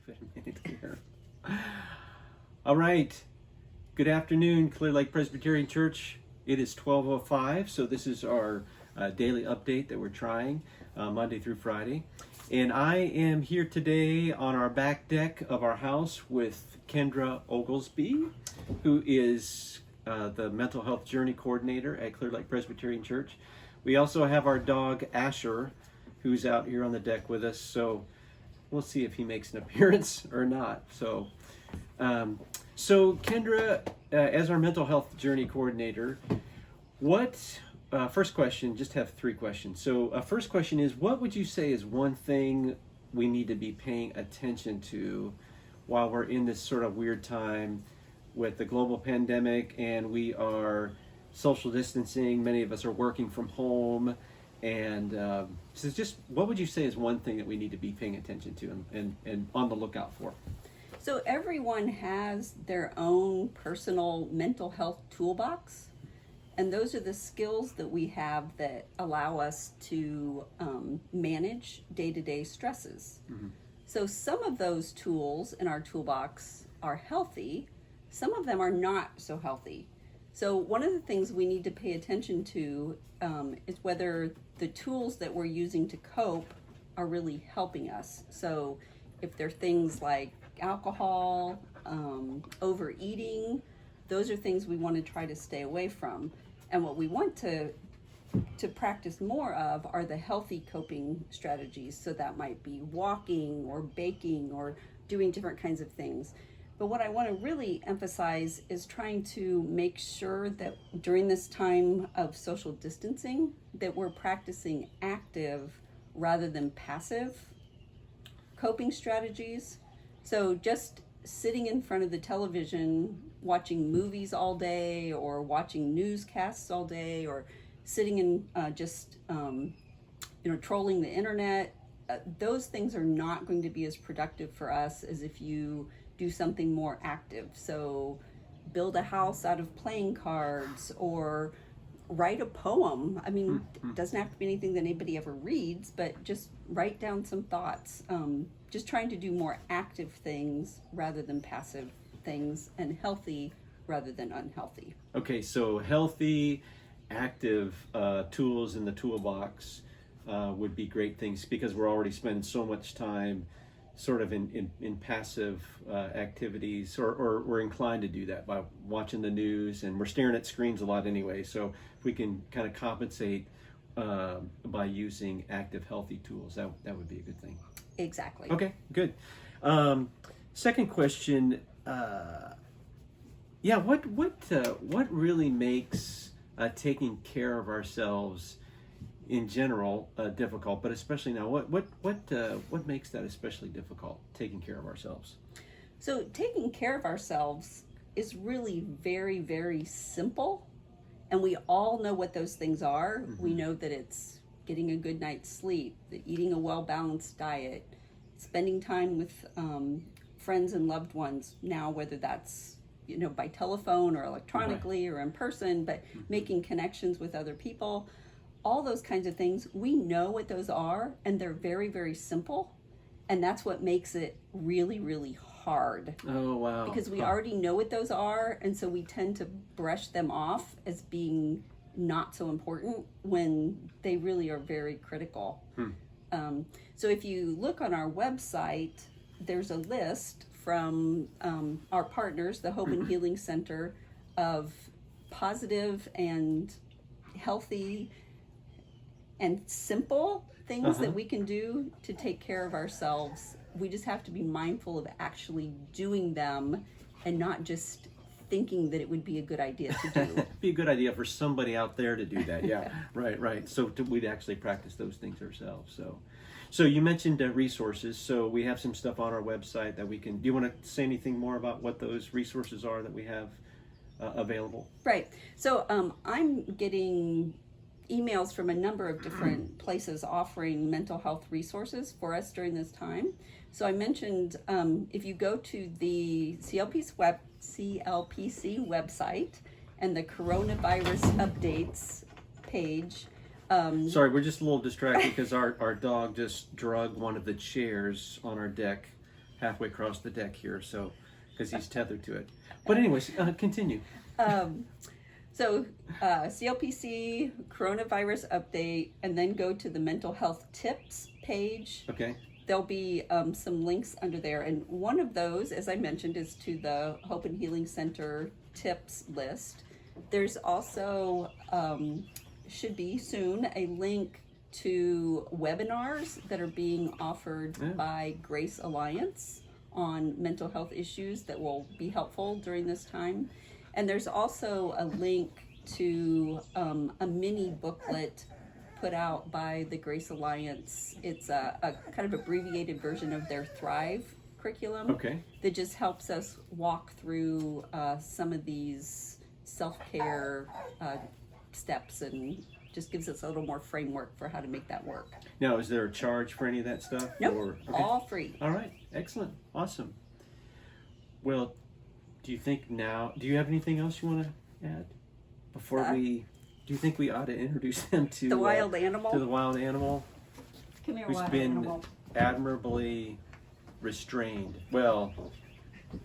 Give it a minute here. All right. Good afternoon, Clear Lake Presbyterian Church. It is 12:05, so this is our daily update that we're trying Monday through Friday. And I am here today on our back deck of our house with Kendra Oglesbee, who is the Mental Health Journey Coordinator at Clear Lake Presbyterian Church. We also have our dog, Asher, who's out here on the deck with us, so we'll see if he makes an appearance or not. So Kendra, as our Mental Health Journey Coordinator, first question, just have three questions. So first question is, what would you say is one thing we need to be paying attention to while we're in this sort of weird time with the global pandemic and we are social distancing, many of us are working from home, and so just what would you say is one thing that we need to be paying attention to and on the lookout for? So everyone has their own personal mental health toolbox, and those are the skills that we have that allow us to manage day-to-day stresses. Mm-hmm. So some of those tools in our toolbox are healthy, some of them are not so healthy. So one of the things we need to pay attention to is whether the tools that we're using to cope are really helping us. So if they're things like alcohol, overeating, those are things we want to try to stay away from. And what we want to practice more of are the healthy coping strategies. So that might be walking or baking or doing different kinds of things. But what I want to really emphasize is trying to make sure that during this time of social distancing, that we're practicing active rather than passive coping strategies. So just sitting in front of the television, watching movies all day, or watching newscasts all day, or sitting and trolling the internet, those things are not going to be as productive for us as if you do something more active. So build a house out of playing cards or write a poem. I mean, it doesn't have to be anything that anybody ever reads, but just write down some thoughts. Just trying to do more active things rather than passive things, and healthy rather than unhealthy. Okay, so healthy, active tools in the toolbox would be great things, because we're already spending so much time sort of in passive activities, or we're inclined to do that by watching the news, and we're staring at screens a lot anyway. So if we can kind of compensate by using active, healthy tools, that would be a good thing. Exactly. Okay, good. Second question, what really makes taking care of ourselves in general difficult, but especially now? What makes that especially difficult, taking care of ourselves? So taking care of ourselves is really very, very simple, and we all know what those things are. Mm-hmm. We know that it's getting a good night's sleep, eating a well-balanced diet, spending time with friends and loved ones, now whether that's by telephone or electronically, right, or in person, but mm-hmm, making connections with other people. All those kinds of things, we know what those are, and they're very, very simple, and that's what makes it really, really hard. Oh, wow. Because we already know what those are, and so we tend to brush them off as being not so important when they really are very critical. So if you look on our website, there's a list from our partners, the Hope and Healing Center, of positive and healthy and simple things that we can do to take care of ourselves. We just have to be mindful of actually doing them and not just thinking that it would be a good idea to do. It'd be a good idea for somebody out there to do that. Yeah, right. So we'd actually practice those things ourselves. So you mentioned resources. So we have some stuff on our website that we can. Do you want to say anything more about what those resources are that we have available? Right. So I'm getting emails from a number of different places offering mental health resources for us during this time. So I mentioned if you go to the CLPC website and the coronavirus updates page. Sorry, we're just a little distracted because our dog just drug one of the chairs on our deck halfway across the deck here, so because he's tethered to it. But anyways, continue. So CLPC, coronavirus update, and then go to the mental health tips page. Okay. There'll be some links under there. And one of those, as I mentioned, is to the Hope and Healing Center tips list. There's also, should be soon, a link to webinars that are being offered by Grace Alliance on mental health issues that will be helpful during this time. And there's also a link to a mini booklet put out by the Grace Alliance. It's a kind of abbreviated version of their Thrive curriculum that just helps us walk through some of these self-care steps and just gives us a little more framework for how to make that work. Now, is there a charge for any of that stuff? Nope, all free. All right, excellent, awesome. Well, do you you have anything else you want to add before do you think we ought to introduce them to the wild animal? To the wild animal, Come here, who's wild been animal. admirably restrained. Well,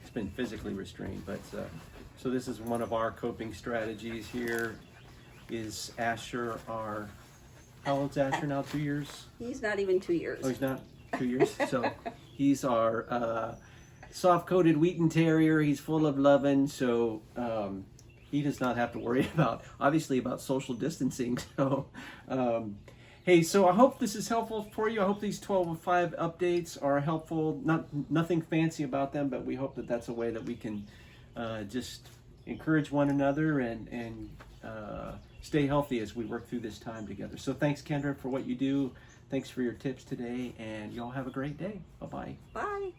it's been physically restrained, but so this is one of our coping strategies here. Is Asher how old's Asher now? 2 years? He's not even 2 years. Oh, he's not 2 years? So he's our soft-coated Wheaten Terrier. He's full of loving, so he does not have to worry about social distancing. So, hey, so I hope this is helpful for you. I hope these 12:05 updates are helpful. Nothing fancy about them, but we hope that that's a way that we can just encourage one another and stay healthy as we work through this time together. So thanks, Kendra, for what you do. Thanks for your tips today, and y'all have a great day. Bye-bye. Bye.